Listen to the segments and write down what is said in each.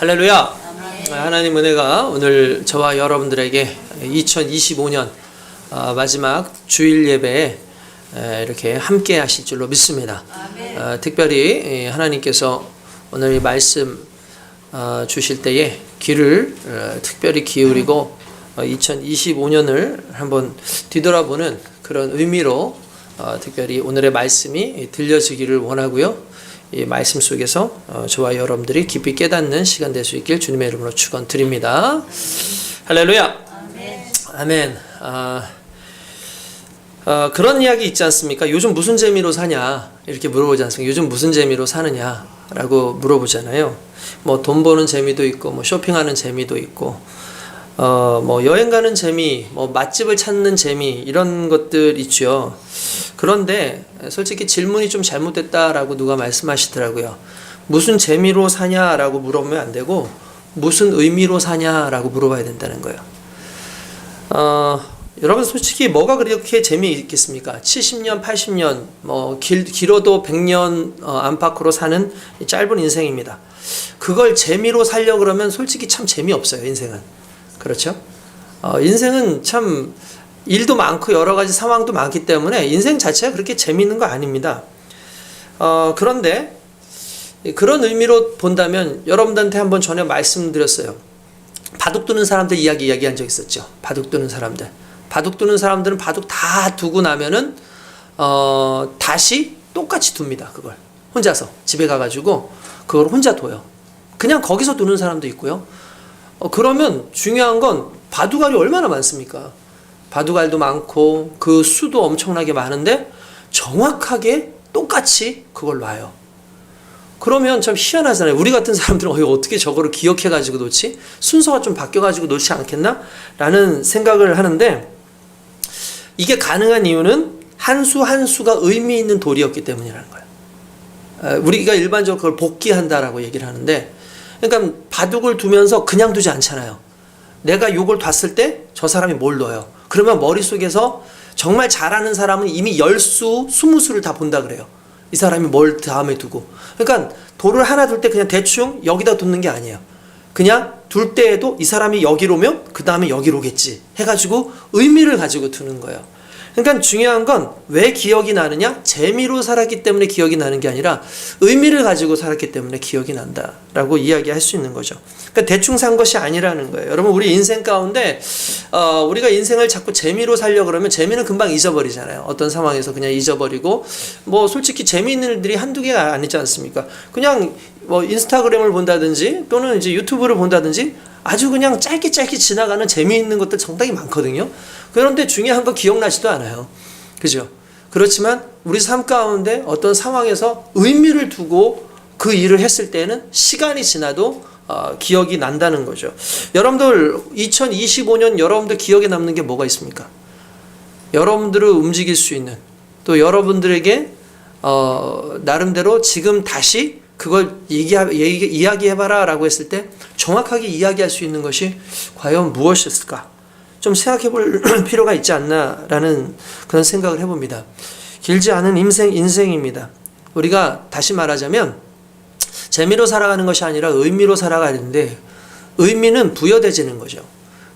할렐루야. 하나님 은혜가 오늘 저와 여러분들에게 2025년 마지막 주일 예배에 이렇게 함께 하실 줄로 믿습니다. 특별히 하나님께서 오늘 이 말씀 주실 때에 귀를 특별히 기울이고 2025년을 한번 뒤돌아보는 그런 의미로 특별히 오늘의 말씀이 들려지기를 원하고요. 이 말씀 속에서 저와 여러분들이 깊이 깨닫는 시간 될 수 있길 주님의 이름으로 축원드립니다. 할렐루야. 아멘. 그런 이야기 있지 않습니까? 요즘 무슨 재미로 사냐 이렇게 물어보지 않습니까? 요즘 무슨 재미로 사느냐라고 물어보잖아요. 뭐 돈 버는 재미도 있고, 뭐 쇼핑하는 재미도 있고, 뭐 여행 가는 재미, 뭐 맛집을 찾는 재미 이런 것들 있죠. 그런데 솔직히 질문이 좀 잘못됐다라고 누가 말씀하시더라고요. 무슨 재미로 사냐라고 물어보면 안 되고 무슨 의미로 사냐라고 물어봐야 된다는 거예요. 여러분 솔직히 뭐가 그렇게 재미있겠습니까? 70년, 80년, 뭐 길어도 100년 안팎으로 사는 짧은 인생입니다. 그걸 재미로 살려고 그러면 솔직히 참 재미없어요, 인생은. 그렇죠? 인생은 참 일도 많고 여러 가지 상황도 많기 때문에 인생 자체가 그렇게 재미있는 거 아닙니다. 그런데 그런 의미로 본다면 여러분들한테 한번 전에 말씀드렸어요. 바둑 두는 사람들 이야기한 적 있었죠. 바둑 두는 사람들은 바둑 다 두고 나면은 다시 똑같이 둡니다. 그걸 혼자서 집에 가가지고 그걸 혼자 둬요. 그냥 거기서 두는 사람도 있고요. 그러면 중요한 건 바둑알이 얼마나 많습니까? 바둑알도 많고 그 수도 엄청나게 많은데 정확하게 똑같이 그걸 놔요. 그러면 참 희한하잖아요. 우리 같은 사람들은 어떻게 저거를 기억해가지고 놓지? 순서가 좀 바뀌어가지고 놓지 않겠나? 라는 생각을 하는데 이게 가능한 이유는 한 수 한 수가 의미 있는 돌이었기 때문이라는 거예요. 우리가 일반적으로 그걸 복귀한다라고 얘기를 하는데, 그러니까 바둑을 두면서 그냥 두지 않잖아요. 내가 요걸 뒀을 때 저 사람이 뭘 넣어요. 그러면 머릿속에서 정말 잘하는 사람은 이미 10수, 20수를 다 본다 그래요. 이 사람이 뭘 다음에 두고. 그러니까 돌을 하나 둘 때 그냥 대충 여기다 두는 게 아니에요. 그냥 둘 때에도 이 사람이 여기로 오면 그 다음에 여기로 오겠지 해가지고 의미를 가지고 두는 거예요. 그러니까 중요한 건 왜 기억이 나느냐? 재미로 살았기 때문에 기억이 나는 게 아니라 의미를 가지고 살았기 때문에 기억이 난다라고 이야기할 수 있는 거죠. 그러니까 대충 산 것이 아니라는 거예요. 여러분 우리 인생 가운데 우리가 인생을 자꾸 재미로 살려고 그러면 재미는 금방 잊어버리잖아요. 어떤 상황에서 그냥 잊어버리고, 뭐 솔직히 재미있는 일들이 한두 개가 아니지 않습니까? 그냥 뭐 인스타그램을 본다든지 또는 이제 유튜브를 본다든지 아주 그냥 짧게 지나가는 재미있는 것들 상당히 많거든요. 그런데 중요한 거 기억나지도 않아요. 그죠? 그렇지만 우리 삶 가운데 어떤 상황에서 의미를 두고 그 일을 했을 때는 시간이 지나도 기억이 난다는 거죠. 여러분들 2025년 여러분들 기억에 남는 게 뭐가 있습니까? 여러분들을 움직일 수 있는, 또 여러분들에게 나름대로 지금 다시 그걸 이야기해봐라 라고 했을 때 정확하게 이야기할 수 있는 것이 과연 무엇이었을까? 좀 생각해 볼 필요가 있지 않나 라는 그런 생각을 해봅니다. 길지 않은 인생입니다. 우리가 다시 말하자면 재미로 살아가는 것이 아니라 의미로 살아가야 되는데, 의미는 부여되지는 거죠.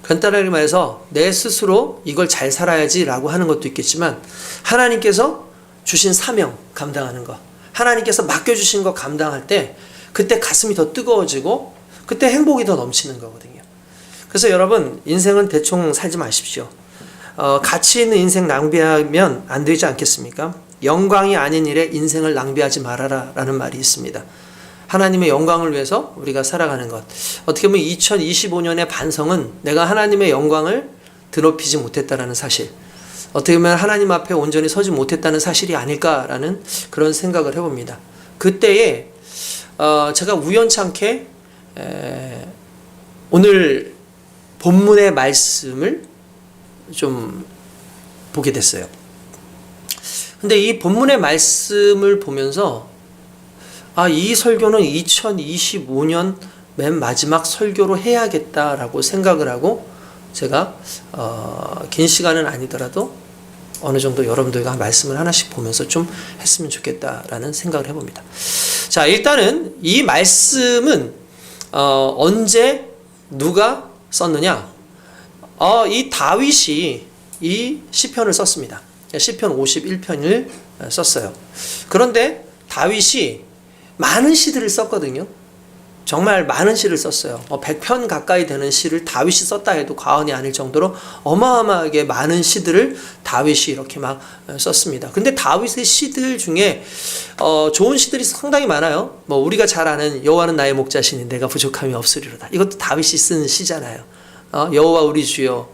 간단하게 말해서 내 스스로 이걸 잘 살아야지 라고 하는 것도 있겠지만, 하나님께서 주신 사명 감당하는 거, 하나님께서 맡겨주신 거 감당할 때 그때 가슴이 더 뜨거워지고 그때 행복이 더 넘치는 거거든요. 그래서 여러분 인생은 대충 살지 마십시오. 가치 있는 인생 낭비하면 안 되지 않겠습니까? 영광이 아닌 일에 인생을 낭비하지 말아라 라는 말이 있습니다. 하나님의 영광을 위해서 우리가 살아가는 것, 어떻게 보면 2025년의 반성은 내가 하나님의 영광을 드높이지 못했다라는 사실, 어떻게 보면 하나님 앞에 온전히 서지 못했다는 사실이 아닐까라는 그런 생각을 해봅니다. 그때에 제가 우연찮게 오늘 본문의 말씀을 좀 보게 됐어요. 근데 이 본문의 말씀을 보면서 이 설교는 2025년 맨 마지막 설교로 해야겠다라고 생각을 하고, 제가 긴 시간은 아니더라도 어느 정도 여러분들과 말씀을 하나씩 보면서 좀 했으면 좋겠다라는 생각을 해봅니다. 자, 일단은 이 말씀은 언제 누가 썼느냐? 이 다윗이 이 시편을 썼습니다. 시편 51편을 썼어요. 그런데 다윗이 많은 시들을 썼거든요. 정말 많은 시를 썼어요. 100편 가까이 되는 시를 다윗이 썼다 해도 과언이 아닐 정도로 어마어마하게 많은 시들을 다윗이 이렇게 막 썼습니다. 근데 다윗의 시들 중에 좋은 시들이 상당히 많아요. 뭐 우리가 잘 아는 여호와는 나의 목자시니 내가 부족함이 없으리로다. 이것도 다윗이 쓴 시잖아요. 여호와 우리 주여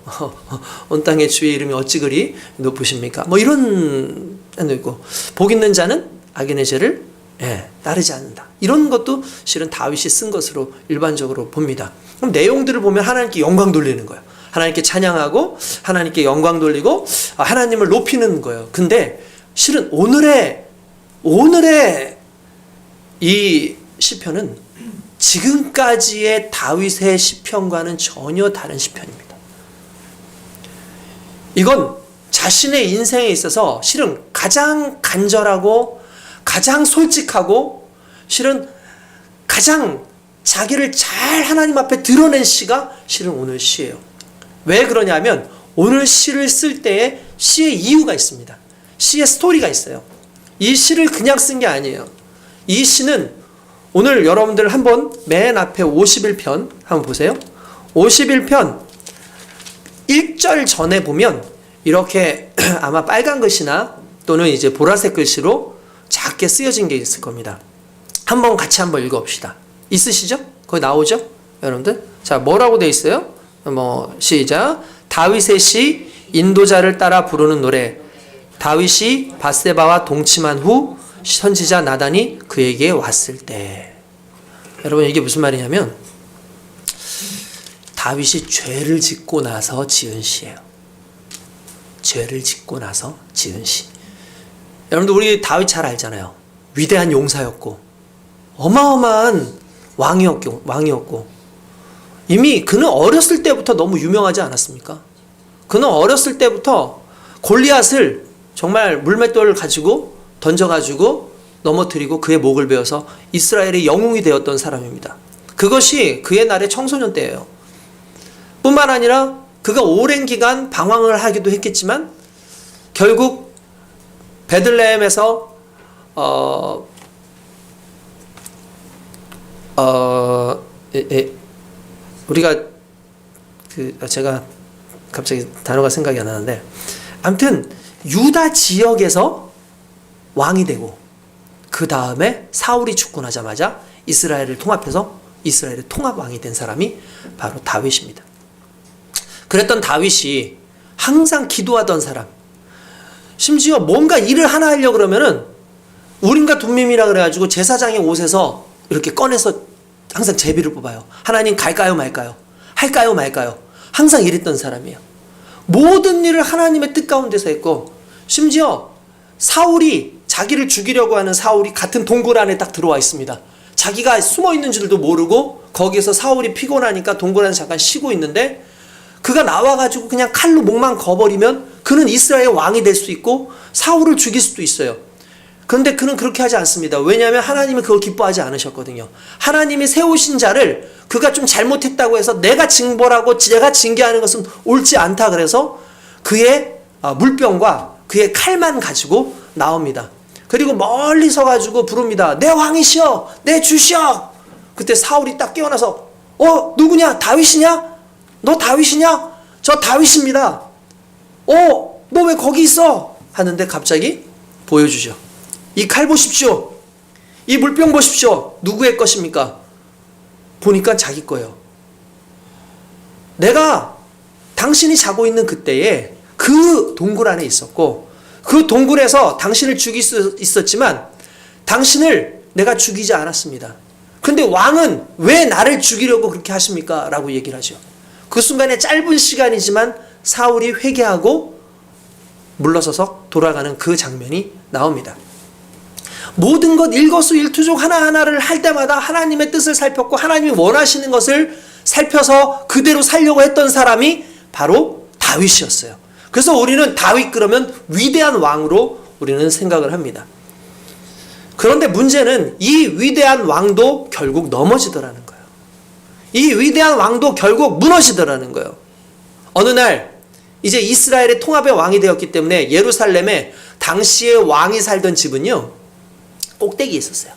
온 땅의 주의 이름이 어찌 그리 높으십니까? 뭐 이런 도 있고 복 있는 자는 악인의 죄를 따르지 않는다. 이런 것도 실은 다윗이 쓴 것으로 일반적으로 봅니다. 그럼 내용들을 보면 하나님께 영광 돌리는 거예요. 하나님께 찬양하고 하나님께 영광 돌리고 하나님을 높이는 거예요. 근데 실은 오늘의 이 시편은 지금까지의 다윗의 시편과는 전혀 다른 시편입니다. 이건 자신의 인생에 있어서 실은 가장 간절하고 가장 솔직하고 실은 가장 자기를 잘 하나님 앞에 드러낸 시가 실은 오늘 시예요. 왜 그러냐면 오늘 시를 쓸 때에 시의 이유가 있습니다. 시의 스토리가 있어요. 이 시를 그냥 쓴 게 아니에요. 이 시는 오늘 여러분들 한번 맨 앞에 51편 한번 보세요. 51편 1절 전에 보면 이렇게 아마 빨간 글씨나 또는 이제 보라색 글씨로 작게 쓰여진 게 있을 겁니다. 한번 같이 한번 읽어봅시다. 있으시죠? 거기 나오죠? 여러분들? 자, 뭐라고 돼 있어요? 시작. 다윗의 시 인도자를 따라 부르는 노래. 다윗이 밧세바와 동침한 후 선지자 나단이 그에게 왔을 때. 여러분 이게 무슨 말이냐면 다윗이 죄를 짓고 나서 지은 시예요. 죄를 짓고 나서 지은 시. 여러분들 우리 다윗 잘 알잖아요. 위대한 용사였고 어마어마한 왕이었고 이미 그는 어렸을 때부터 너무 유명하지 않았습니까? 그는 어렸을 때부터 골리앗을 정말 물맷돌을 가지고 던져가지고 넘어뜨리고 그의 목을 베어서 이스라엘의 영웅이 되었던 사람입니다. 그것이 그의 날의 청소년 때예요. 뿐만 아니라 그가 오랜 기간 방황을 하기도 했겠지만 결국 베들레헴에서 우리가 제가 갑자기 단어가 생각이 안 나는데 아무튼 유다 지역에서 왕이 되고 그 다음에 사울이 죽고 나자마자 이스라엘을 통합해서 이스라엘의 통합왕이 된 사람이 바로 다윗입니다. 그랬던 다윗이 항상 기도하던 사람, 심지어 뭔가 일을 하나 하려고 그러면은 우림과 둠밈이라 그래가지고 제사장의 옷에서 이렇게 꺼내서 항상 제비를 뽑아요. 하나님 갈까요 말까요? 할까요 말까요? 항상 이랬던 사람이에요. 모든 일을 하나님의 뜻 가운데서 했고 심지어 사울이 자기를 죽이려고 하는 사울이 같은 동굴 안에 딱 들어와 있습니다. 자기가 숨어 있는 줄도 모르고 거기에서 사울이 피곤하니까 동굴 안에 잠깐 쉬고 있는데 그가 나와가지고 그냥 칼로 목만 거버리면 그는 이스라엘 왕이 될 수 있고 사울을 죽일 수도 있어요. 그런데 그는 그렇게 하지 않습니다. 왜냐하면 하나님은 그걸 기뻐하지 않으셨거든요. 하나님이 세우신 자를 그가 좀 잘못했다고 해서 내가 징벌하고 내가 징계하는 것은 옳지 않다 그래서 그의 물병과 그의 칼만 가지고 나옵니다. 그리고 멀리 서가지고 부릅니다. 내 왕이시여, 내 주시여. 그때 사울이 딱 깨어나서 누구냐? 다윗이냐? 너 다윗이냐? 저 다윗입니다. 너 왜 거기 있어? 하는데 갑자기 보여주죠. 이 칼 보십시오. 이 물병 보십시오. 누구의 것입니까? 보니까 자기 거예요. 내가 당신이 자고 있는 그때에 그 동굴 안에 있었고 그 동굴에서 당신을 죽일 수 있었지만 당신을 내가 죽이지 않았습니다. 근데 왕은 왜 나를 죽이려고 그렇게 하십니까? 라고 얘기를 하죠. 그 순간에 짧은 시간이지만 사울이 회개하고 물러서서 돌아가는 그 장면이 나옵니다. 모든 것 일거수일투족 하나하나를 할 때마다 하나님의 뜻을 살폈고 하나님이 원하시는 것을 살펴서 그대로 살려고 했던 사람이 바로 다윗이었어요. 그래서 우리는 다윗 그러면 위대한 왕으로 우리는 생각을 합니다. 그런데 문제는 이 위대한 왕도 결국 넘어지더라는 거예요. 이 위대한 왕도 결국 무너지더라는 거예요. 어느 날 이제 이스라엘의 통합의 왕이 되었기 때문에 예루살렘에 당시에 왕이 살던 집은요, 꼭대기에 있었어요.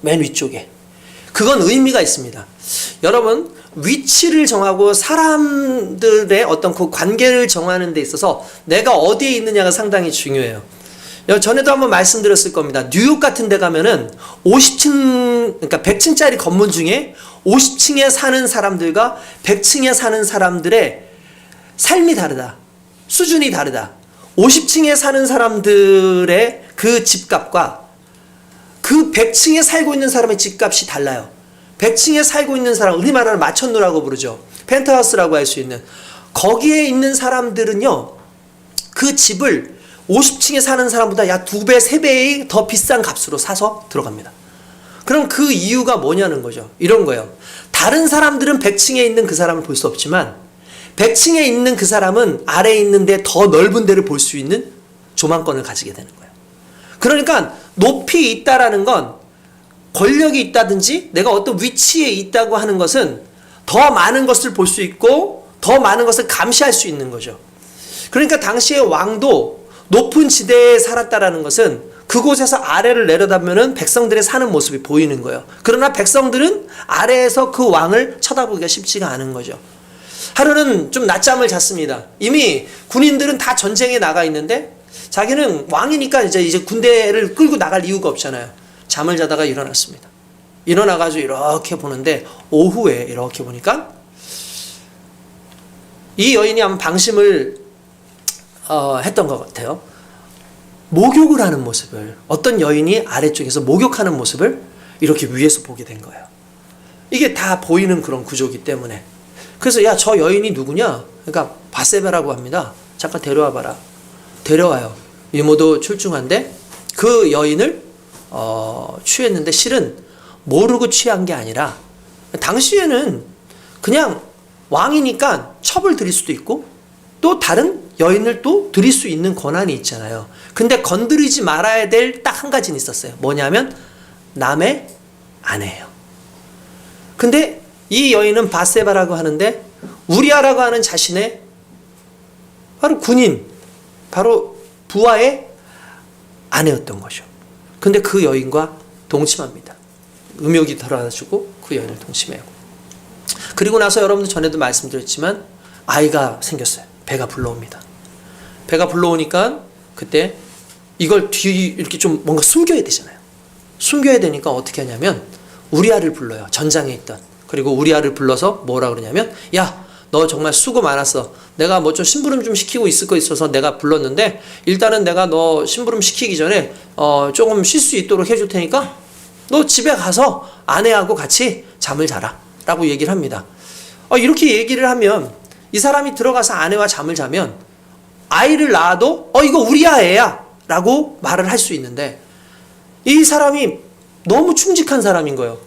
맨 위쪽에. 그건 의미가 있습니다. 여러분, 위치를 정하고 사람들의 어떤 그 관계를 정하는 데 있어서 내가 어디에 있느냐가 상당히 중요해요. 전에도 한번 말씀드렸을 겁니다. 뉴욕 같은 데 가면은 50층, 그러니까 100층짜리 건물 중에 50층에 사는 사람들과 100층에 사는 사람들의 삶이 다르다. 수준이 다르다. 50층에 사는 사람들의 그 집값과 그 100층에 살고 있는 사람의 집값이 달라요. 100층에 살고 있는 사람, 우리말로 마천루라고 부르죠. 펜트하우스라고 할 수 있는. 거기에 있는 사람들은요, 그 집을 50층에 사는 사람보다 약 2배, 3배의 더 비싼 값으로 사서 들어갑니다. 그럼 그 이유가 뭐냐는 거죠. 이런 거예요. 다른 사람들은 100층에 있는 그 사람을 볼 수 없지만 100층에 있는 그 사람은 아래에 있는데 더 넓은 데를 볼 수 있는 조망권을 가지게 되는 거예요. 그러니까 높이 있다라는 건 권력이 있다든지 내가 어떤 위치에 있다고 하는 것은 더 많은 것을 볼 수 있고 더 많은 것을 감시할 수 있는 거죠. 그러니까 당시의 왕도 높은 지대에 살았다라는 것은 그곳에서 아래를 내려다보면 백성들의 사는 모습이 보이는 거예요. 그러나 백성들은 아래에서 그 왕을 쳐다보기가 쉽지가 않은 거죠. 하루는 좀 낮잠을 잤습니다. 이미 군인들은 다 전쟁에 나가 있는데 자기는 왕이니까 이제 군대를 끌고 나갈 이유가 없잖아요. 잠을 자다가 일어났습니다. 일어나가지고 이렇게 보는데 오후에 이렇게 보니까 이 여인이 아마 방심을 했던 것 같아요. 목욕을 하는 모습을, 어떤 여인이 아래쪽에서 목욕하는 모습을 이렇게 위에서 보게 된 거예요. 이게 다 보이는 그런 구조이기 때문에. 그래서 야, 저 여인이 누구냐? 그러니까 바세바라고 합니다. 잠깐 데려와 봐라. 데려와요. 이모도 출중한데 그 여인을 취했는데 실은 모르고 취한 게 아니라 당시에는 그냥 왕이니까 첩을 들일 수도 있고 또 다른 여인을 또 들일 수 있는 권한이 있잖아요. 근데 건드리지 말아야 될 딱 한 가지는 있었어요. 뭐냐면 남의 아내예요. 근데 이 여인은 바세바라고 하는데 우리아라고 하는 자신의 바로 군인, 바로 부하의 아내였던 거죠. 근데 그 여인과 동침합니다. 음욕이 들어와가지고 그 여인을 동침해요. 그리고 나서 여러분들 전에도 말씀드렸지만 아이가 생겼어요. 배가 불러옵니다. 배가 불러오니까 그때 이걸 이렇게 좀 뭔가 숨겨야 되잖아요. 숨겨야 되니까 어떻게 하냐면 우리아를 불러요. 전장에 있던. 그리고 우리아를 불러서 뭐라 그러냐면 야, 너 정말 수고 많았어. 내가 뭐 좀 심부름 좀 시키고 있을 거 있어서 내가 불렀는데 일단은 내가 너 심부름 시키기 전에 조금 쉴 수 있도록 해줄 테니까 너 집에 가서 아내하고 같이 잠을 자라 라고 얘기를 합니다. 이렇게 얘기를 하면 이 사람이 들어가서 아내와 잠을 자면 아이를 낳아도 이거 우리아 애야 라고 말을 할 수 있는데 이 사람이 너무 충직한 사람인 거예요.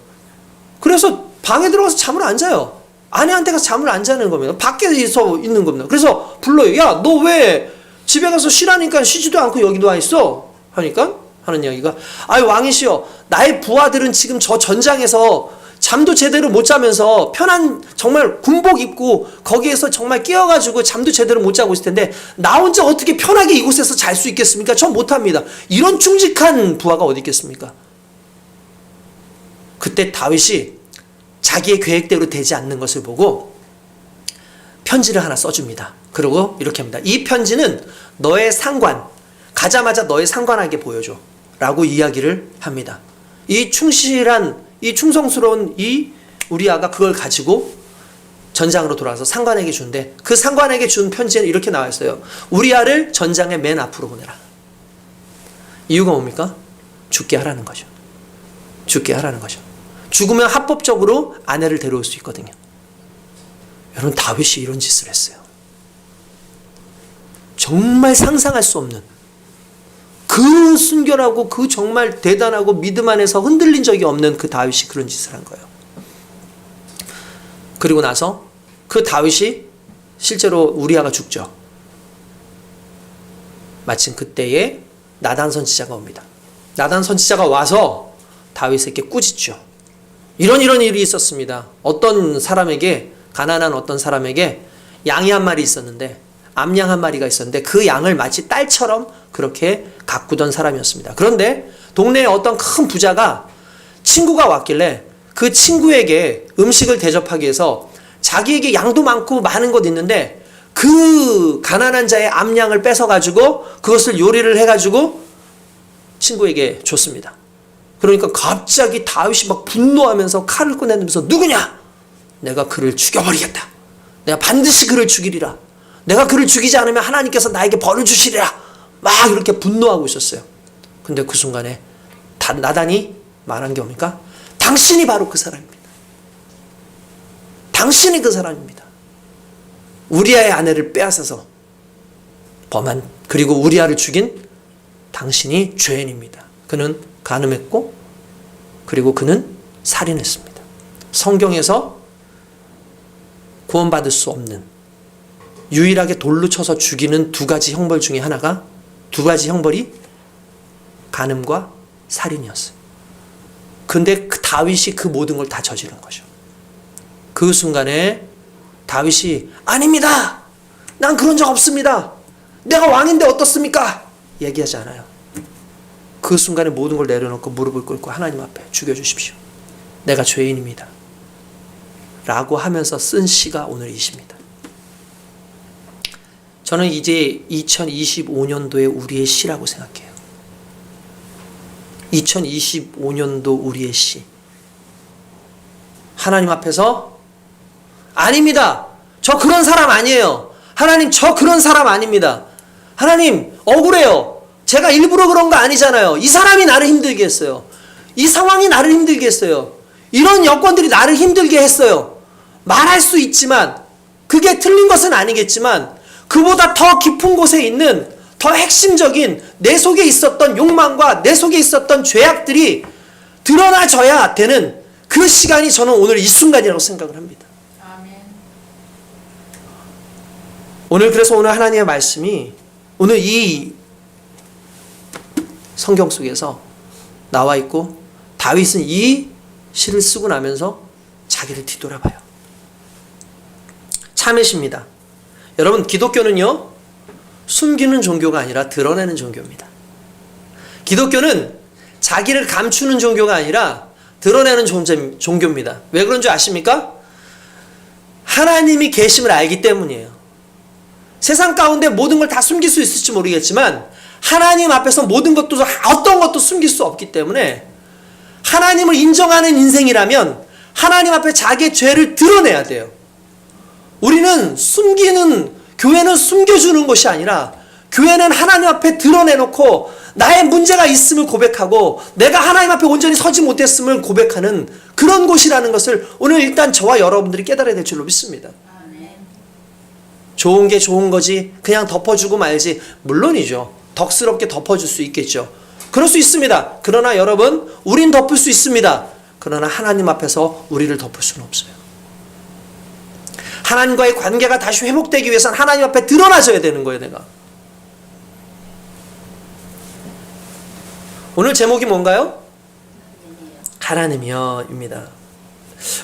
그래서 방에 들어가서 잠을 안 자요. 아내한테 가서 잠을 안 자는 겁니다. 밖에서 있는 겁니다. 그래서 불러요. 야, 너 왜 집에 가서 쉬라니까 쉬지도 않고 여기도 와 있어? 하니까 하는 이야기가 왕이시여, 나의 부하들은 지금 저 전장에서 잠도 제대로 못 자면서 편한 정말 군복 입고 거기에서 정말 깨어가지고 잠도 제대로 못 자고 있을 텐데 나 혼자 어떻게 편하게 이곳에서 잘 수 있겠습니까? 전 못합니다. 이런 충직한 부하가 어디 있겠습니까? 그때 다윗이 자기의 계획대로 되지 않는 것을 보고 편지를 하나 써줍니다. 그리고 이렇게 합니다. 이 편지는 너의 상관, 가자마자 너의 상관에게 보여줘 라고 이야기를 합니다. 이 충실한, 이 충성스러운 이 우리아가 그걸 가지고 전장으로 돌아가서 상관에게 준대. 그 상관에게 준 편지에는 이렇게 나와 있어요. 우리아를 전장의 맨 앞으로 보내라. 이유가 뭡니까? 죽게 하라는 거죠. 죽게 하라는 거죠. 죽으면 합법적으로 아내를 데려올 수 있거든요. 여러분, 다윗이 이런 짓을 했어요. 정말 상상할 수 없는 그 순결하고 그 정말 대단하고 믿음 안에서 흔들린 적이 없는 그 다윗이 그런 짓을 한 거예요. 그리고 나서 그 다윗이 실제로 우리아가 죽죠. 마침 그때에 나단 선지자가 옵니다. 나단 선지자가 와서 다윗에게 꾸짖죠. 이런 일이 있었습니다. 어떤 사람에게, 가난한 어떤 사람에게 양이 한 마리 있었는데, 암양 한 마리가 있었는데 그 양을 마치 딸처럼 그렇게 가꾸던 사람이었습니다. 그런데 동네에 어떤 큰 부자가 친구가 왔길래 그 친구에게 음식을 대접하기 위해서 자기에게 양도 많고 많은 것 있는데 그 가난한 자의 암양을 뺏어가지고 그것을 요리를 해가지고 친구에게 줬습니다. 그러니까 갑자기 다윗이 막 분노하면서 칼을 꺼내면서 누구냐? 내가 그를 죽여버리겠다. 내가 반드시 그를 죽이리라. 내가 그를 죽이지 않으면 하나님께서 나에게 벌을 주시리라. 막 이렇게 분노하고 있었어요. 근데 그 순간에 나단이 말한 게 뭡니까? 당신이 바로 그 사람입니다. 당신이 그 사람입니다. 우리아의 아내를 빼앗아서 범한, 그리고 우리아를 죽인 당신이 죄인입니다. 그는 간음했고 그리고 그는 살인했습니다. 성경에서 구원받을 수 없는, 유일하게 돌로 쳐서 죽이는 두 가지 형벌 중에 하나가, 두 가지 형벌이 간음과 살인이었어요. 근데 그 다윗이 그 모든 걸 다 저지른 거죠. 그 순간에 다윗이 아닙니다. 난 그런 적 없습니다. 내가 왕인데 어떻습니까? 얘기하지 않아요. 그 순간에 모든 걸 내려놓고 무릎을 꿇고 하나님 앞에 죽여주십시오. 내가 죄인입니다. 라고 하면서 쓴 시가 오늘 이 시입니다. 저는 이제 2025년도의 우리의 시라고 생각해요. 2025년도 우리의 시. 하나님 앞에서 아닙니다. 저 그런 사람 아니에요. 하나님, 저 그런 사람 아닙니다. 하나님, 억울해요. 제가 일부러 그런 거 아니잖아요. 이 사람이 나를 힘들게 했어요. 이 상황이 나를 힘들게 했어요. 이런 여건들이 나를 힘들게 했어요. 말할 수 있지만, 그게 틀린 것은 아니겠지만, 그보다 더 깊은 곳에 있는 더 핵심적인 내 속에 있었던 욕망과 내 속에 있었던 죄악들이 드러나져야 되는 그 시간이 저는 오늘 이 순간이라고 생각을 합니다. 아멘. 그래서 오늘 하나님의 말씀이 오늘 이 성경 속에서 나와 있고, 다윗은 이 시를 쓰고 나면서 자기를 뒤돌아봐요. 참회십니다. 여러분, 기독교는요, 숨기는 종교가 아니라 드러내는 종교입니다. 기독교는 자기를 감추는 종교가 아니라 드러내는 종교입니다. 왜 그런 줄 아십니까? 하나님이 계심을 알기 때문이에요. 세상 가운데 모든 걸 다 숨길 수 있을지 모르겠지만 하나님 앞에서 모든 것도, 어떤 것도 숨길 수 없기 때문에 하나님을 인정하는 인생이라면 하나님 앞에 자기의 죄를 드러내야 돼요. 우리는 교회는 숨겨주는 것이 아니라 교회는 하나님 앞에 드러내놓고 나의 문제가 있음을 고백하고 내가 하나님 앞에 온전히 서지 못했음을 고백하는 그런 곳이라는 것을 오늘 일단 저와 여러분들이 깨달아야 될 줄로 믿습니다. 좋은 게 좋은 거지 그냥 덮어주고 말지, 물론이죠. 덕스럽게 덮어줄 수 있겠죠. 그럴 수 있습니다. 그러나 여러분, 우린 덮을 수 있습니다. 그러나 하나님 앞에서 우리를 덮을 수는 없어요. 하나님과의 관계가 다시 회복되기 위해서는 하나님 앞에 드러나져야 되는 거예요, 내가. 오늘 제목이 뭔가요? 하나님이여입니다.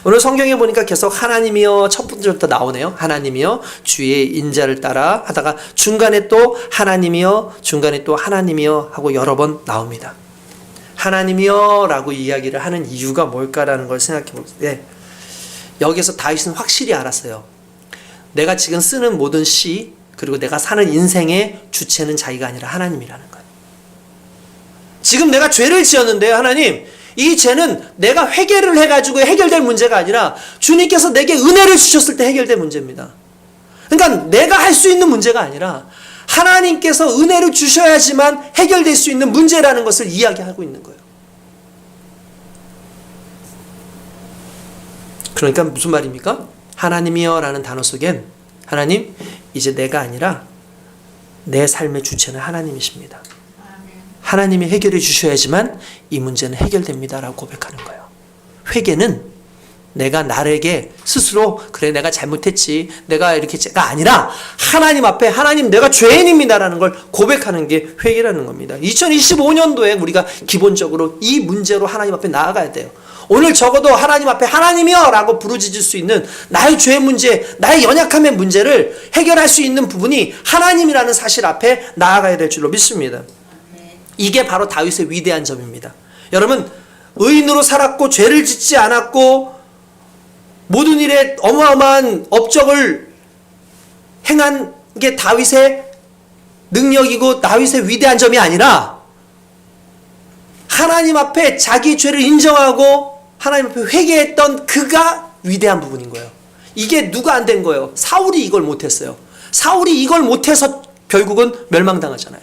오늘 성경에 보니까 계속 하나님이여 첫 번째부터 나오네요. 하나님이여 주의 인자를 따라 하다가 중간에 또 하나님이여, 중간에 또 하나님이여 하고 여러 번 나옵니다. 하나님이여 라고 이야기를 하는 이유가 뭘까라는 걸 생각해 볼 때 여기서 다윗은 확실히 알았어요. 내가 지금 쓰는 모든 시, 그리고 내가 사는 인생의 주체는 자기가 아니라 하나님이라는 거예요. 지금 내가 죄를 지었는데요, 하나님, 이 죄는 내가 회개를 해가지고 해결될 문제가 아니라 주님께서 내게 은혜를 주셨을 때 해결될 문제입니다. 그러니까 내가 할 수 있는 문제가 아니라 하나님께서 은혜를 주셔야지만 해결될 수 있는 문제라는 것을 이야기하고 있는 거예요. 그러니까 무슨 말입니까? 하나님이여 라는 단어 속엔 하나님, 이제 내가 아니라 내 삶의 주체는 하나님이십니다. 하나님이 해결해 주셔야지만 이 문제는 해결됩니다 라고 고백하는 거예요. 회개는 내가 나에게 스스로 그래 내가 잘못했지 내가 이렇게가 아니라 하나님 앞에 하나님 내가 죄인입니다라는 걸 고백하는 게 회개라는 겁니다. 2025년도에 우리가 기본적으로 이 문제로 하나님 앞에 나아가야 돼요. 오늘 적어도 하나님 앞에 하나님이여 라고 부르짖을 수 있는 나의 죄 문제, 나의 연약함의 문제를 해결할 수 있는 부분이 하나님이라는 사실 앞에 나아가야 될 줄로 믿습니다. 이게 바로 다윗의 위대한 점입니다. 여러분, 의인으로 살았고 죄를 짓지 않았고 모든 일에 어마어마한 업적을 행한 게 다윗의 능력이고 다윗의 위대한 점이 아니라 하나님 앞에 자기 죄를 인정하고 하나님 앞에 회개했던 그가 위대한 부분인 거예요. 이게 누가 안 된 거예요? 사울이 이걸 못했어요. 사울이 이걸 못해서 결국은 멸망당하잖아요.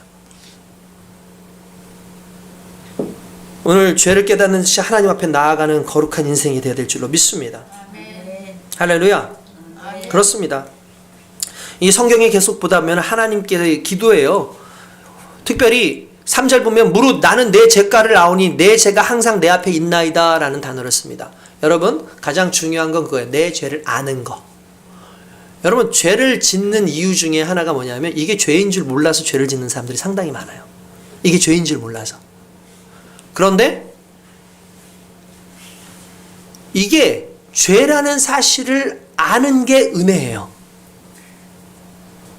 오늘 죄를 깨닫는 듯이 하나님 앞에 나아가는 거룩한 인생이 되어야 될 줄로 믿습니다. 할렐루야. 그렇습니다. 이 성경에 계속 보다 보면 하나님께 기도해요. 특별히 3절 보면 무릇 나는 내 죄가를 아오니 내 죄가 항상 내 앞에 있나이다 라는 단어를 씁니다. 여러분, 가장 중요한 건 그거예요. 내 죄를 아는 거. 여러분, 죄를 짓는 이유 중에 하나가 뭐냐면 이게 죄인 줄 몰라서 죄를 짓는 사람들이 상당히 많아요. 이게 죄인 줄 몰라서. 그런데 이게 죄라는 사실을 아는 게 은혜예요.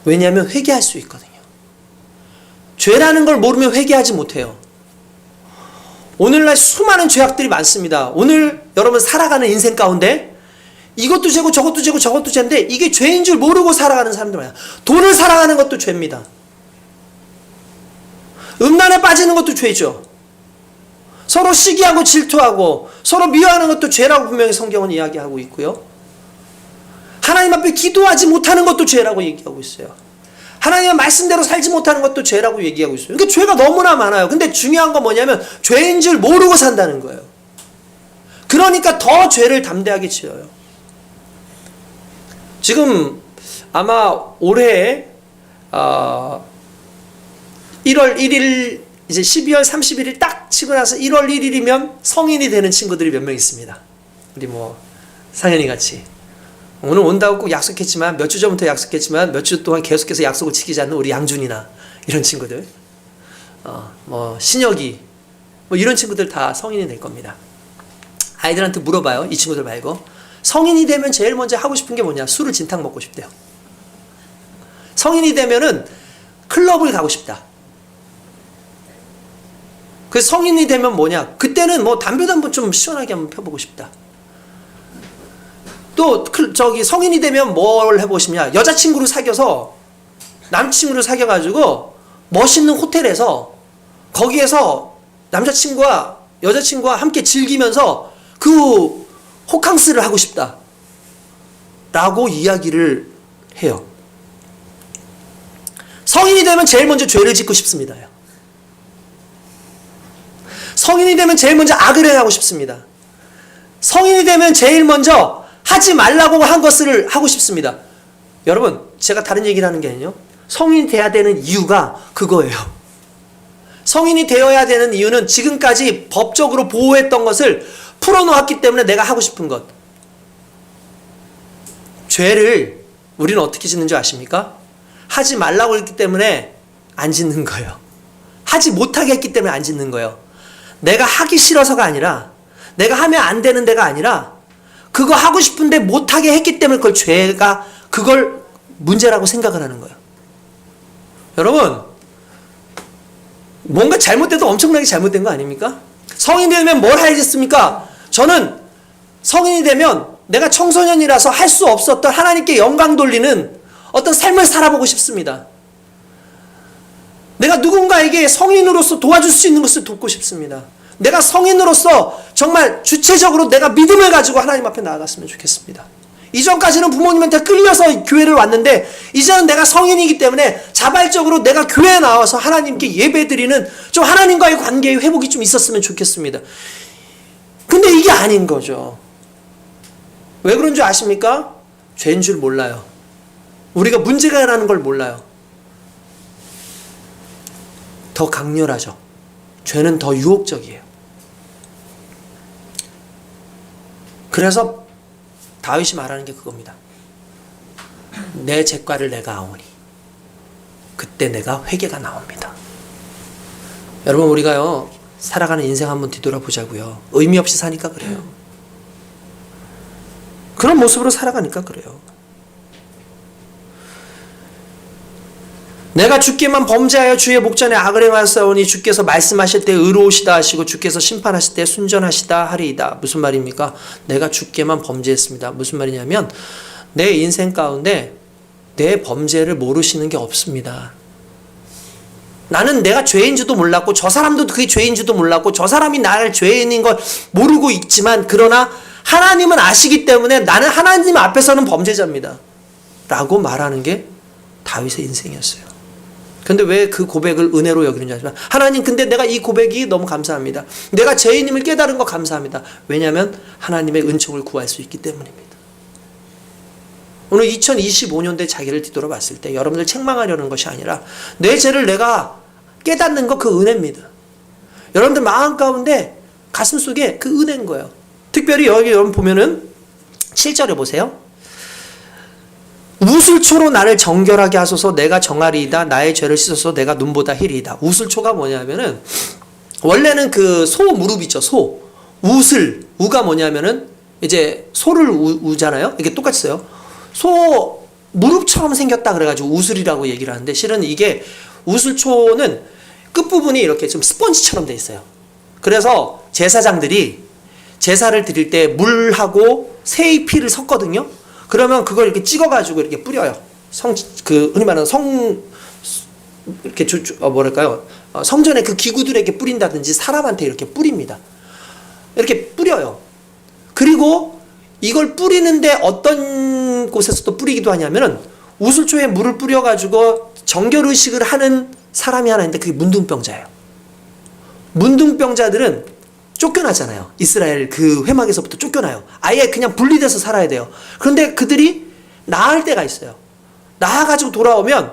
왜냐하면 회개할 수 있거든요. 죄라는 걸 모르면 회개하지 못해요. 오늘날 수많은 죄악들이 많습니다. 오늘 여러분 살아가는 인생 가운데 이것도 죄고 저것도 죄고 저것도 죄인데 이게 죄인 줄 모르고 살아가는 사람들 많아요. 돈을 사랑하는 것도 죄입니다. 음란에 빠지는 것도 죄죠. 서로 시기하고 질투하고 서로 미워하는 것도 죄라고 분명히 성경은 이야기하고 있고요. 하나님 앞에 기도하지 못하는 것도 죄라고 얘기하고 있어요. 하나님의 말씀대로 살지 못하는 것도 죄라고 얘기하고 있어요. 그러니까 죄가 너무나 많아요. 근데 중요한 건 뭐냐면 죄인 줄 모르고 산다는 거예요. 그러니까 더 죄를 담대하게 지어요. 지금 아마 올해 1월 1일 이제 12월 31일 딱 치고 나서 1월 1일이면 성인이 되는 친구들이 몇 명 있습니다. 우리 뭐 상현이 같이 오늘 온다고 꼭 약속했지만 몇 주 전부터 약속했지만 몇 주 동안 계속해서 약속을 지키지 않는 우리 양준이나 이런 친구들, 뭐 신혁이 뭐 이런 친구들 다 성인이 될 겁니다. 아이들한테 물어봐요. 이 친구들 말고 성인이 되면 제일 먼저 하고 싶은 게 뭐냐? 술을 진탕 먹고 싶대요. 성인이 되면은 클럽을 가고 싶다. 그 성인이 되면 뭐냐? 그때는 뭐 담배도 한번 좀 시원하게 한번 펴보고 싶다. 또 저기 성인이 되면 뭘 해보고 싶냐? 여자친구를 사귀어서 남친구를 사귀어가지고 멋있는 호텔에서 거기에서 남자친구와 여자친구와 함께 즐기면서 그 호캉스를 하고 싶다 라고 이야기를 해요. 성인이 되면 제일 먼저 죄를 짓고 싶습니다. 성인이 되면 제일 먼저 악을 행하고 싶습니다. 성인이 되면 제일 먼저 하지 말라고 한 것을 하고 싶습니다. 여러분, 제가 다른 얘기를 하는 게 아니에요. 성인이 돼야 되는 이유가 그거예요. 성인이 되어야 되는 이유는 지금까지 법적으로 보호했던 것을 풀어놓았기 때문에 내가 하고 싶은 것. 죄를 우리는 어떻게 짓는 줄 아십니까? 하지 말라고 했기 때문에 안 짓는 거예요. 하지 못하게 했기 때문에 안 짓는 거예요. 내가 하기 싫어서가 아니라 내가 하면 안 되는 데가 아니라 그거 하고 싶은데 못하게 했기 때문에 그걸 죄가 그걸 문제라고 생각을 하는 거예요. 여러분, 뭔가 잘못돼도 엄청나게 잘못된 거 아닙니까? 성인이 되면 뭘 하겠습니까? 저는 성인이 되면 내가 청소년이라서 할 수 없었던 하나님께 영광 돌리는 어떤 삶을 살아보고 싶습니다. 내가 누군가에게 성인으로서 도와줄 수 있는 것을 돕고 싶습니다. 내가 성인으로서 정말 주체적으로 내가 믿음을 가지고 하나님 앞에 나아갔으면 좋겠습니다. 이전까지는 부모님한테 끌려서 교회를 왔는데 이제는 내가 성인이기 때문에 자발적으로 내가 교회에 나와서 하나님께 예배드리는 좀 하나님과의 관계의 회복이 좀 있었으면 좋겠습니다. 근데 이게 아닌 거죠. 왜 그런 줄 아십니까? 죄인 줄 몰라요. 우리가 문제가라는 걸 몰라요. 더 강렬하죠. 죄는 더 유혹적이에요. 그래서 다윗이 말하는 게 그겁니다. 내 죄과를 내가 아오니 그때 내가 회개가 나옵니다. 여러분, 우리가요 살아가는 인생 한번 뒤돌아보자고요. 의미 없이 사니까 그래요. 그런 모습으로 살아가니까 그래요. 내가 주께만 범죄하여 주의 목전에 악을 행하였사오니 주께서 말씀하실 때 의로우시다 하시고 주께서 심판하실 때 순전하시다 하리이다. 무슨 말입니까? 내가 주께만 범죄했습니다. 무슨 말이냐면 내 인생 가운데 내 범죄를 모르시는 게 없습니다. 나는 내가 죄인지도 몰랐고 저 사람도 그게 죄인지도 몰랐고 저 사람이 나를 죄인인 걸 모르고 있지만 그러나 하나님은 아시기 때문에 나는 하나님 앞에서는 범죄자입니다. 라고 말하는 게 다윗의 인생이었어요. 근데 왜 그 고백을 은혜로 여기는지 알지만 하나님, 근데 내가 이 고백이 너무 감사합니다. 내가 죄인임을 깨달은 거 감사합니다. 왜냐하면 하나님의 은총을 구할 수 있기 때문입니다. 오늘 2025년도에 자기를 뒤돌아봤을 때 여러분들 책망하려는 것이 아니라 내 죄를 내가 깨닫는 거 그 은혜입니다. 여러분들 마음 가운데 가슴 속에 그 은혜인 거예요. 특별히 여기 여러분 보면은 7절에 보세요. 우슬초로 나를 정결하게 하소서 내가 정하리이다. 나의 죄를 씻어서 내가 눈보다 희리이다. 우슬초가 뭐냐면은 원래는 그 소 무릎 있죠. 소. 우슬. 우가 뭐냐면은 이제 소를 우잖아요. 이게 똑같이 써요. 소 무릎처럼 생겼다 그래가지고 우슬이라고 얘기를 하는데 실은 이게 우슬초는 끝부분이 이렇게 좀 스펀지처럼 돼 있어요. 그래서 제사장들이 제사를 드릴 때 물하고 새의 피를 섞거든요. 그러면 그걸 이렇게 찍어가지고 이렇게 뿌려요. 흔히 말하는 이렇게 뭐랄까요? 성전에 그 기구들에게 뿌린다든지 사람한테 이렇게 뿌립니다. 이렇게 뿌려요. 그리고 이걸 뿌리는데 어떤 곳에서도 뿌리기도 하냐면은 우슬초에 물을 뿌려가지고 정결의식을 하는 사람이 하나 있는데 그게 문둥병자예요. 문둥병자들은 쫓겨나잖아요. 이스라엘 그 회막에서부터 쫓겨나요. 아예 그냥 분리돼서 살아야 돼요. 그런데 그들이 나을 때가 있어요. 나아가지고 돌아오면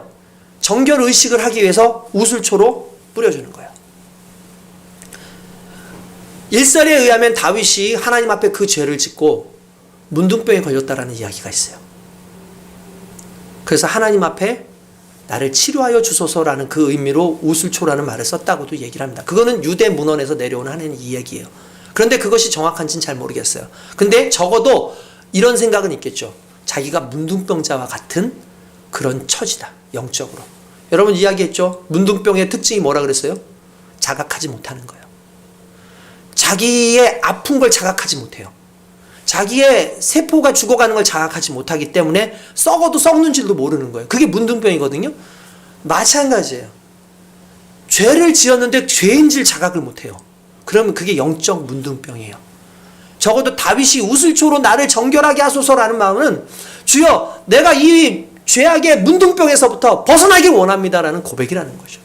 정결의식을 하기 위해서 우슬초로 뿌려주는 거예요. 일설에 의하면 다윗이 하나님 앞에 그 죄를 짓고 문둥병에 걸렸다라는 이야기가 있어요. 그래서 하나님 앞에 나를 치료하여 주소서라는 그 의미로 우슬초라는 말을 썼다고도 얘기를 합니다. 그거는 유대 문헌에서 내려오는 하나님 이야기예요. 그런데 그것이 정확한지는 잘 모르겠어요. 근데 적어도 이런 생각은 있겠죠. 자기가 문둥병자와 같은 그런 처지다. 영적으로. 여러분 이야기했죠. 문둥병의 특징이 뭐라 그랬어요? 자각하지 못하는 거예요. 자기의 아픈 걸 자각하지 못해요. 자기의 세포가 죽어가는 걸 자각하지 못하기 때문에 썩어도 썩는 줄도 모르는 거예요. 그게 문둥병이거든요. 마찬가지예요. 죄를 지었는데 죄인 줄 자각을 못해요. 그러면 그게 영적 문둥병이에요. 적어도 다윗이 우슬초로 나를 정결하게 하소서라는 마음은 주여 내가 이 죄악의 문둥병에서부터 벗어나길 원합니다라는 고백이라는 거죠.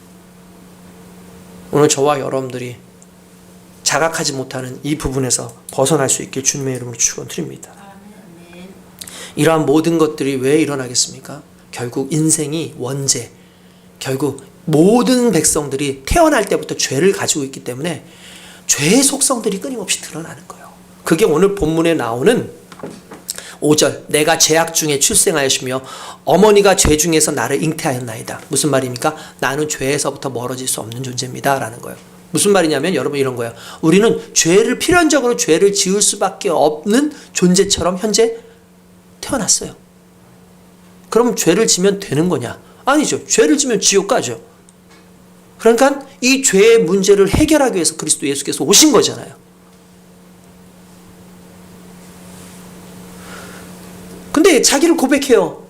오늘 저와 여러분들이 자각하지 못하는 이 부분에서 벗어날 수 있길 주님의 이름으로 축원드립니다. 이러한 모든 것들이 왜 일어나겠습니까? 결국 인생이 원죄, 결국 모든 백성들이 태어날 때부터 죄를 가지고 있기 때문에 죄의 속성들이 끊임없이 드러나는 거예요. 그게 오늘 본문에 나오는 5절 내가 죄악 중에 출생하였으며 어머니가 죄 중에서 나를 잉태하였나이다. 무슨 말입니까? 나는 죄에서부터 멀어질 수 없는 존재입니다 라는 거예요. 무슨 말이냐면 여러분 이런 거예요. 우리는 죄를 필연적으로 죄를 지을 수밖에 없는 존재처럼 현재 태어났어요. 그럼 죄를 지면 되는 거냐? 아니죠. 죄를 지면 지옥 가죠. 그러니까 이 죄의 문제를 해결하기 위해서 그리스도 예수께서 오신 거잖아요. 근데 자기를 고백해요.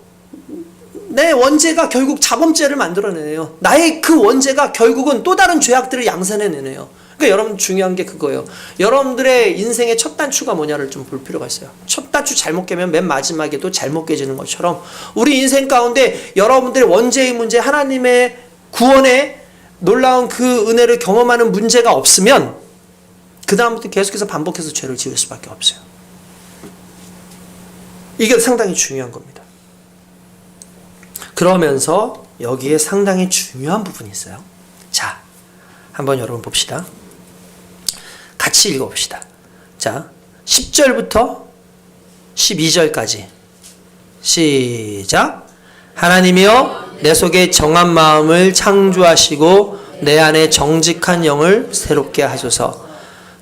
내 원죄가 결국 자범죄를 만들어내네요. 나의 그 원죄가 결국은 또 다른 죄악들을 양산해내네요. 그러니까 여러분 중요한 게 그거예요. 여러분들의 인생의 첫 단추가 뭐냐를 좀 볼 필요가 있어요. 첫 단추 잘못 깨면 맨 마지막에도 잘못 깨지는 것처럼 우리 인생 가운데 여러분들의 원죄의 문제, 하나님의 구원의 놀라운 그 은혜를 경험하는 문제가 없으면 그 다음부터 계속해서 반복해서 죄를 지을 수밖에 없어요. 이게 상당히 중요한 겁니다. 그러면서 여기에 상당히 중요한 부분이 있어요. 자, 한번 여러분 봅시다. 같이 읽어봅시다. 자, 10절부터 12절까지 시작. 하나님이여 내 속에 정한 마음을 창조하시고 내 안에 정직한 영을 새롭게 하소서.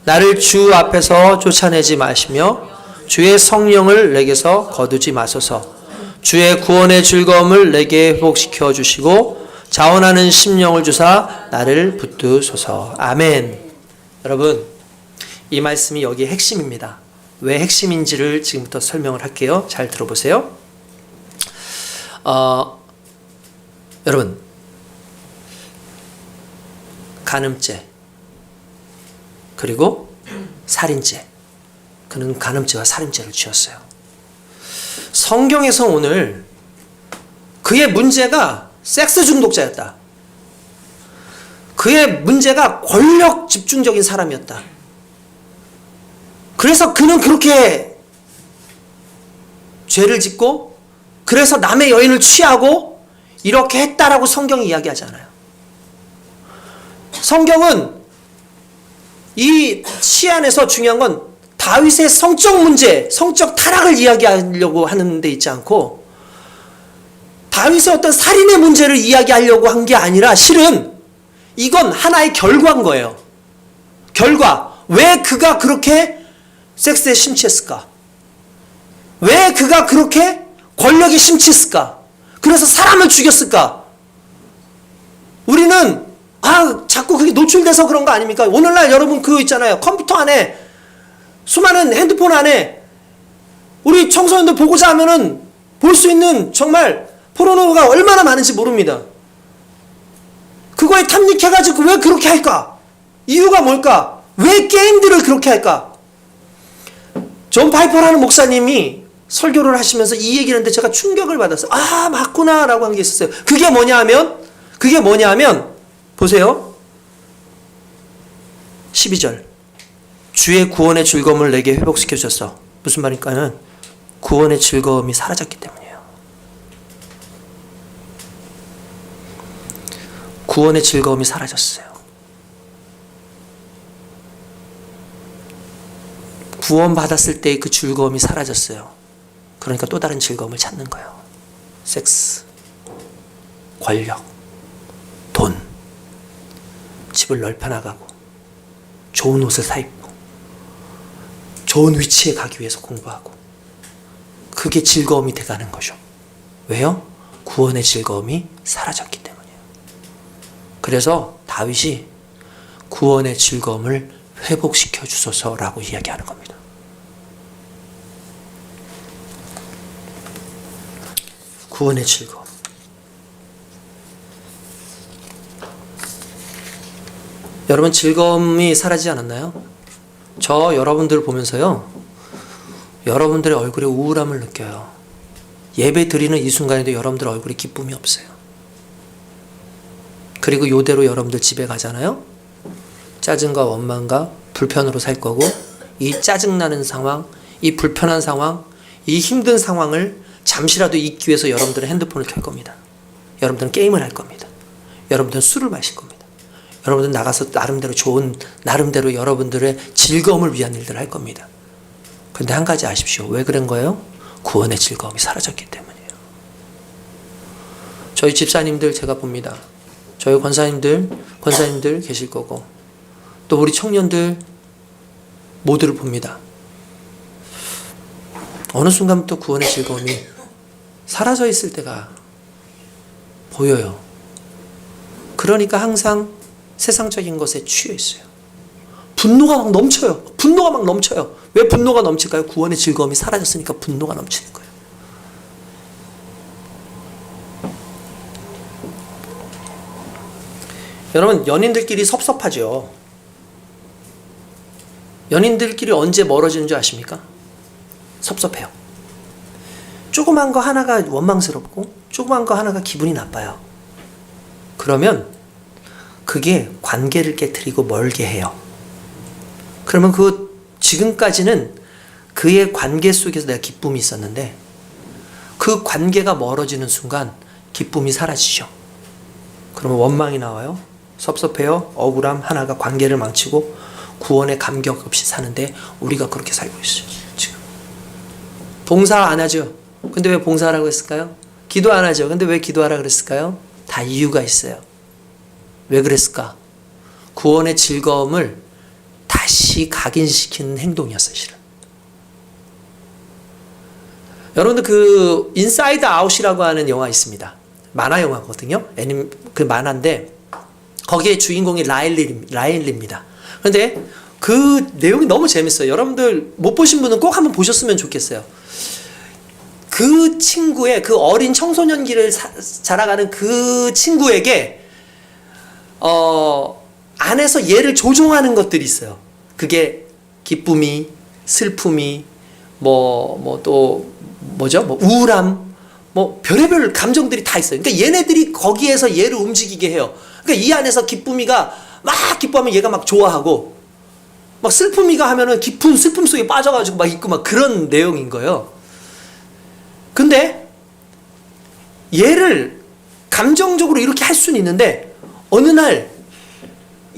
나를 주 앞에서 쫓아내지 마시며 주의 성령을 내게서 거두지 마소서. 주의 구원의 즐거움을 내게 회복시켜 주시고 자원하는 심령을 주사 나를 붙드소서. 아멘. 여러분, 이 말씀이 여기에 핵심입니다. 왜 핵심인지를 지금부터 설명을 할게요. 잘 들어보세요. 여러분, 간음죄 그리고 살인죄, 그는 간음죄와 살인죄를 지었어요. 성경에서 오늘 그의 문제가 섹스 중독자였다. 그의 문제가 권력 집중적인 사람이었다. 그래서 그는 그렇게 죄를 짓고 그래서 남의 여인을 취하고 이렇게 했다라고 성경이 이야기하지 않아요. 성경은 이 시안에서 중요한 건 다윗의 성적 문제, 성적 타락을 이야기하려고 하는 데 있지 않고 다윗의 어떤 살인의 문제를 이야기하려고 한 게 아니라 실은 이건 하나의 결과인 거예요. 결과. 왜 그가 그렇게 섹스에 심취했을까? 왜 그가 그렇게 권력에 심취했을까? 그래서 사람을 죽였을까? 우리는 자꾸 그게 노출돼서 그런 거 아닙니까? 오늘날 여러분 그거 있잖아요. 컴퓨터 안에 수많은 핸드폰 안에 우리 청소년들 보고자 하면은 볼 수 있는 정말 포르노가 얼마나 많은지 모릅니다. 그거에 탐닉해가지고 왜 그렇게 할까? 이유가 뭘까? 왜 게임들을 그렇게 할까? 존 파이퍼라는 목사님이 설교를 하시면서 이 얘기를 했는데 제가 충격을 받았어요. 맞구나 라고 한 게 있었어요. 그게 뭐냐 하면 보세요. 12절. 주의 구원의 즐거움을 내게 회복시켜 주셨어. 무슨 말일까는 구원의 즐거움이 사라졌기 때문이에요. 구원의 즐거움이 사라졌어요. 구원받았을 때의 그 즐거움이 사라졌어요. 그러니까 또 다른 즐거움을 찾는 거예요. 섹스, 권력, 돈, 집을 넓혀 나가고 좋은 옷을 사 입고 좋은 위치에 가기 위해서 공부하고 그게 즐거움이 돼가는 거죠. 왜요? 구원의 즐거움이 사라졌기 때문이에요. 그래서 다윗이 구원의 즐거움을 회복시켜 주소서라고 이야기하는 겁니다. 구원의 즐거움. 여러분 즐거움이 사라지지 않았나요? 저 여러분들 보면서요, 여러분들의 얼굴에 우울함을 느껴요. 예배 드리는 이 순간에도 여러분들 얼굴에 기쁨이 없어요. 그리고 요대로 여러분들 집에 가잖아요. 짜증과 원망과 불편으로 살 거고, 이 짜증나는 상황, 이 불편한 상황, 이 힘든 상황을 잠시라도 잊기 위해서 여러분들은 핸드폰을 켤 겁니다. 여러분들은 게임을 할 겁니다. 여러분들은 술을 마실 겁니다. 여러분들은 나가서 나름대로 여러분들의 즐거움을 위한 일들을 할 겁니다. 그런데 한 가지 아십시오. 왜 그런 거예요? 구원의 즐거움이 사라졌기 때문이에요. 저희 집사님들 제가 봅니다. 저희 권사님들 계실 거고, 또 우리 청년들 모두를 봅니다. 어느 순간부터 구원의 즐거움이 사라져 있을 때가 보여요. 그러니까 항상 세상적인 것에 취해 있어요. 분노가 막 넘쳐요. 왜 분노가 넘칠까요? 구원의 즐거움이 사라졌으니까 분노가 넘치는 거예요. 여러분, 연인들끼리 섭섭하죠. 연인들끼리 언제 멀어지는 줄 아십니까? 섭섭해요. 조그만 거 하나가 원망스럽고 조그만 거 하나가 기분이 나빠요. 그러면 그게 관계를 깨트리고 멀게 해요. 그러면 지금까지는 그의 관계 속에서 내가 기쁨이 있었는데 그 관계가 멀어지는 순간 기쁨이 사라지죠. 그러면 원망이 나와요. 섭섭해요. 억울함 하나가 관계를 망치고 구원의 감격 없이 사는데 우리가 그렇게 살고 있어요. 지금. 봉사 안 하죠. 근데 왜 봉사하라고 했을까요? 기도 안 하죠. 근데 왜 기도하라 그랬을까요? 다 이유가 있어요. 왜 그랬을까? 구원의 즐거움을 다시 각인시키는 행동이었어요, 실은. 여러분들 그 인사이드 아웃이라고 하는 영화 있습니다. 만화 영화거든요. 그 만화인데 거기에 주인공이 라일리입니다. 그런데 그 내용이 너무 재밌어요. 여러분들 못 보신 분은 꼭 한번 보셨으면 좋겠어요. 그 친구의 그 어린 청소년기를 자라가는 그 친구에게 안에서 얘를 조종하는 것들이 있어요. 그게 기쁨이, 슬픔이, 또 뭐죠? 우울함, 별의별 감정들이 다 있어요. 그러니까 얘네들이 거기에서 얘를 움직이게 해요. 그러니까 이 안에서 기쁨이가 막 기뻐하면 얘가 막 좋아하고, 막 슬픔이가 하면은 깊은 슬픔 속에 빠져가지고 막 있고 막 그런 내용인 거예요. 근데 얘를 감정적으로 이렇게 할 수는 있는데 어느 날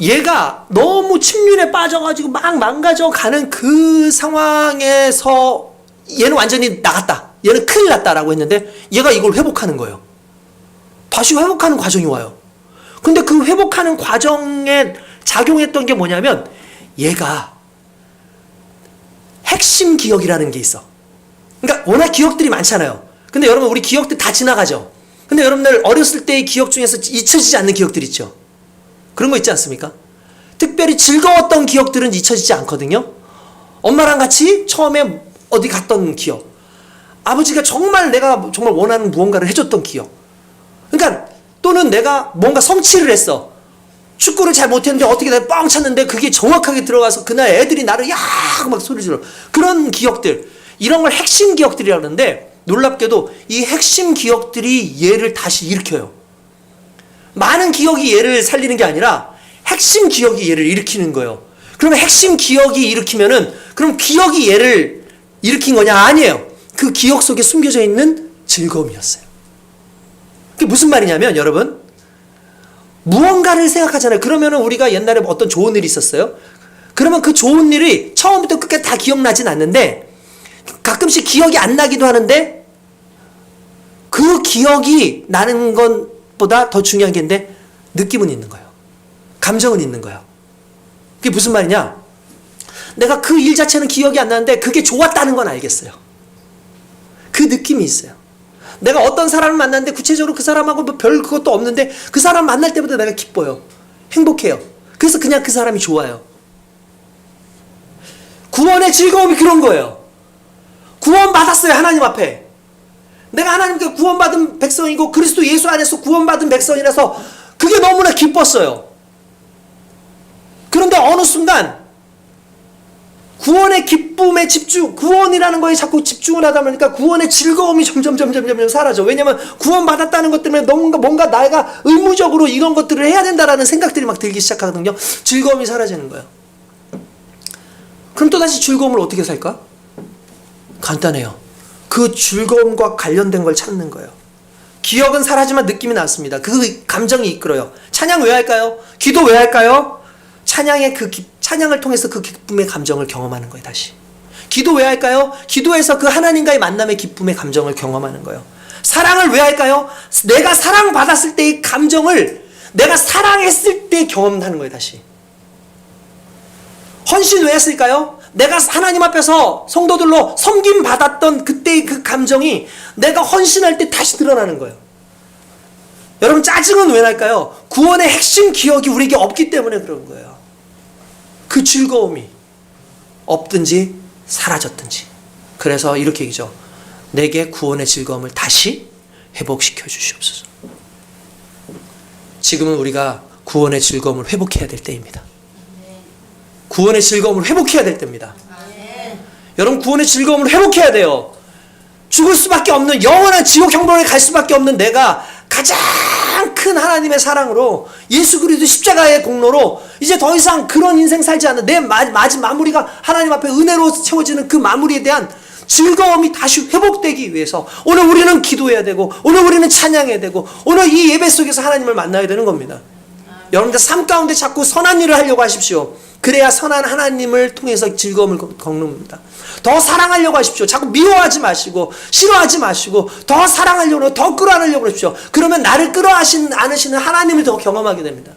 얘가 너무 침륜에 빠져가지고 막 망가져가는 그 상황에서 얘는 완전히 나갔다. 얘는 큰일 났다라고 했는데 얘가 이걸 회복하는 거예요. 다시 회복하는 과정이 와요. 근데 그 회복하는 과정에 작용했던 게 뭐냐면 얘가 핵심 기억이라는 게 있어. 그러니까 워낙 기억들이 많잖아요. 근데 여러분 우리 기억들 다 지나가죠. 근데 여러분들 어렸을 때의 기억 중에서 잊혀지지 않는 기억들 있죠. 그런 거 있지 않습니까? 특별히 즐거웠던 기억들은 잊혀지지 않거든요. 엄마랑 같이 처음에 어디 갔던 기억, 아버지가 내가 정말 원하는 무언가를 해줬던 기억, 그러니까 또는 내가 뭔가 성취를 했어. 축구를 잘 못했는데 어떻게 내가 뻥 찼는데 그게 정확하게 들어가서 그날 애들이 나를 야하고 막 소리 질러. 그런 기억들, 이런 걸 핵심 기억들이라고 하는데 놀랍게도 이 핵심 기억들이 얘를 다시 일으켜요. 많은 기억이 얘를 살리는 게 아니라 핵심 기억이 얘를 일으키는 거예요. 그러면 핵심 기억이 일으키면은 그럼 기억이 얘를 일으킨 거냐? 아니에요. 그 기억 속에 숨겨져 있는 즐거움이었어요. 그게 무슨 말이냐면 여러분, 무언가를 생각하잖아요. 그러면은 우리가 옛날에 어떤 좋은 일이 있었어요. 그러면 그 좋은 일이 처음부터 끝까지 다 기억나진 않는데 가끔씩 기억이 안 나기도 하는데 그 기억이 나는 것보다 더 중요한 게 있는데 느낌은 있는 거예요. 감정은 있는 거예요. 그게 무슨 말이냐? 내가 그 일 자체는 기억이 안 나는데 그게 좋았다는 건 알겠어요. 그 느낌이 있어요. 내가 어떤 사람을 만났는데 구체적으로 그 사람하고 별 그것도 없는데 그 사람 만날 때보다 내가 기뻐요. 행복해요. 그래서 그냥 그 사람이 좋아요. 구원의 즐거움이 그런 거예요. 구원받았어요. 하나님 앞에. 내가 하나님께 구원받은 백성이고 그리스도 예수 안에서 구원받은 백성이라서 그게 너무나 기뻤어요. 그런데 어느 순간 구원의 기쁨에 구원이라는 거에 자꾸 집중을 하다 보니까 구원의 즐거움이 점점 사라져. 왜냐면 구원받았다는 것 때문에 뭔가 내가 의무적으로 이런 것들을 해야 된다라는 생각들이 막 들기 시작하거든요. 즐거움이 사라지는 거예요. 그럼 또다시 즐거움을 어떻게 살까? 간단해요. 그 즐거움과 관련된 걸 찾는 거예요. 기억은 사라지만 느낌이 났습니다. 그 감정이 이끌어요. 찬양 왜 할까요? 기도 왜 할까요? 찬양을 통해서 그 기쁨의 감정을 경험하는 거예요, 다시. 기도 왜 할까요? 기도에서 그 하나님과의 만남의 기쁨의 감정을 경험하는 거예요. 사랑을 왜 할까요? 내가 사랑받았을 때의 감정을 내가 사랑했을 때 경험하는 거예요, 다시. 헌신 왜 했을까요? 내가 하나님 앞에서 성도들로 섬김받았던 그때의 그 감정이 내가 헌신할 때 다시 드러나는 거예요. 여러분, 짜증은 왜 날까요? 구원의 핵심 기억이 우리에게 없기 때문에 그런 거예요. 그 즐거움이 없든지 사라졌든지. 그래서 이렇게 얘기죠. 내게 구원의 즐거움을 다시 회복시켜 주시옵소서. 지금은 우리가 구원의 즐거움을 회복해야 될 때입니다. 구원의 즐거움을 회복해야 될 때입니다. 여러분, 구원의 즐거움을 회복해야 돼요. 죽을 수밖에 없는 영원한 지옥 형벌에 갈 수밖에 없는 내가 가장 큰 하나님의 사랑으로 예수 그리스도 십자가의 공로로 이제 더 이상 그런 인생 살지 않는 내 마무리가 하나님 앞에 은혜로 채워지는 그 마무리에 대한 즐거움이 다시 회복되기 위해서 오늘 우리는 기도해야 되고 오늘 우리는 찬양해야 되고 오늘 이 예배 속에서 하나님을 만나야 되는 겁니다. 여러분들 삶 가운데 자꾸 선한 일을 하려고 하십시오. 그래야 선한 하나님을 통해서 즐거움을 겪는다. 더 사랑하려고 하십시오. 자꾸 미워하지 마시고 싫어하지 마시고 더 사랑하려고 더 끌어안으려고 하십시오. 그러면 나를 끌어안으시는 하나님을 더 경험하게 됩니다.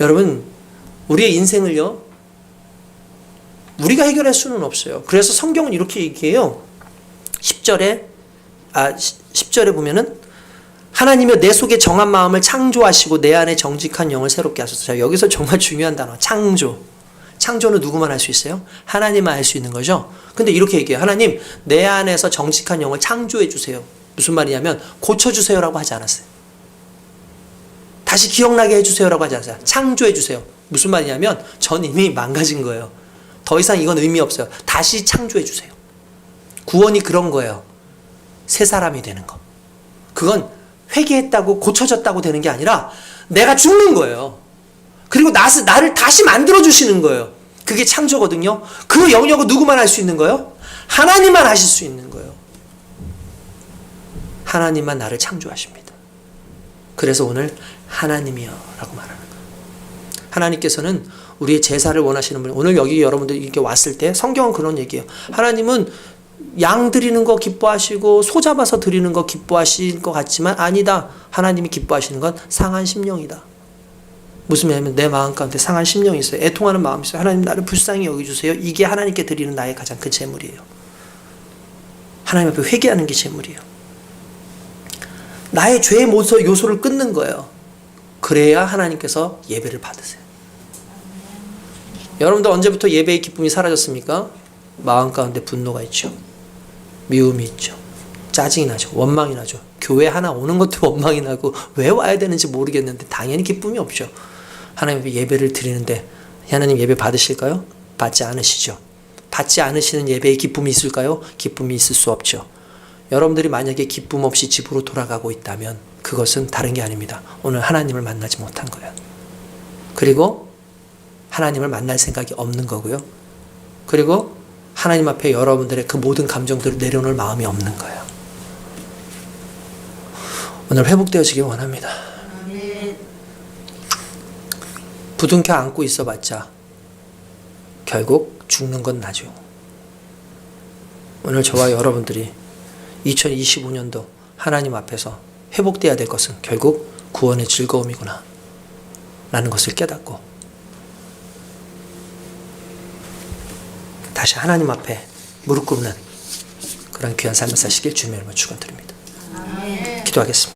여러분, 우리의 인생을요, 우리가 해결할 수는 없어요. 그래서 성경은 이렇게 얘기해요. 10절에 보면은 하나님이 내 속에 정한 마음을 창조하시고 내 안에 정직한 영을 새롭게 하소서. 자, 여기서 정말 중요한 단어, 창조. 창조는 누구만 할 수 있어요? 하나님만 할 수 있는 거죠. 근데 이렇게 얘기해요. 하나님, 내 안에서 정직한 영을 창조해 주세요. 무슨 말이냐면 고쳐주세요라고 하지 않았어요. 다시 기억나게 해주세요라고 하지 않았어요. 창조해 주세요. 무슨 말이냐면 전 이미 망가진 거예요. 더 이상 이건 의미 없어요. 다시 창조해 주세요. 구원이 그런 거예요. 새 사람이 되는 거. 그건 회개했다고 고쳐졌다고 되는 게 아니라 내가 죽는 거예요. 그리고 나를 다시 만들어 주시는 거예요. 그게 창조거든요. 그 영역을 누구만 할 수 있는 거예요? 하나님만 하실 수 있는 거예요. 하나님만 나를 창조하십니다. 그래서 오늘 하나님이여 라고 말하는 거예요. 하나님께서는 우리의 제사를 원하시는 분, 오늘 여기 여러분들 이렇게 왔을 때 성경은 그런 얘기예요. 하나님은 양 드리는 거 기뻐하시고 소 잡아서 드리는 거 기뻐하실 것 같지만 아니다. 하나님이 기뻐하시는 건 상한 심령이다. 무슨 말이냐면 내 마음 가운데 상한 심령이 있어요. 애통하는 마음이 있어요. 하나님 나를 불쌍히 여겨주세요. 이게 하나님께 드리는 나의 가장 큰 제물이에요. 하나님 앞에 회개하는 게 제물이에요. 나의 죄의 요소를 끊는 거예요. 그래야 하나님께서 예배를 받으세요. 여러분들 언제부터 예배의 기쁨이 사라졌습니까? 마음 가운데 분노가 있죠. 미움이 있죠. 짜증이 나죠. 원망이 나죠. 교회 하나 오는 것도 원망이 나고 왜 와야 되는지 모르겠는데 당연히 기쁨이 없죠. 하나님 예배를 드리는데 하나님 예배 받으실까요? 받지 않으시죠. 받지 않으시는 예배에 기쁨이 있을까요? 기쁨이 있을 수 없죠. 여러분들이 만약에 기쁨 없이 집으로 돌아가고 있다면 그것은 다른 게 아닙니다. 오늘 하나님을 만나지 못한 거예요. 그리고 하나님을 만날 생각이 없는 거고요. 그리고 하나님 앞에 여러분들의 그 모든 감정들을 내려놓을 마음이 없는 거예요. 오늘 회복되어지길 원합니다. 부둥켜 안고 있어봤자 결국 죽는 건 나죠. 오늘 저와 여러분들이 2025년도 하나님 앞에서 회복돼야 될 것은 결국 구원의 즐거움이구나 라는 것을 깨닫고 다시 하나님 앞에 무릎 꿇는 그런 귀한 삶을 사시길 주님의 이름으로 축원드립니다. 기도하겠습니다.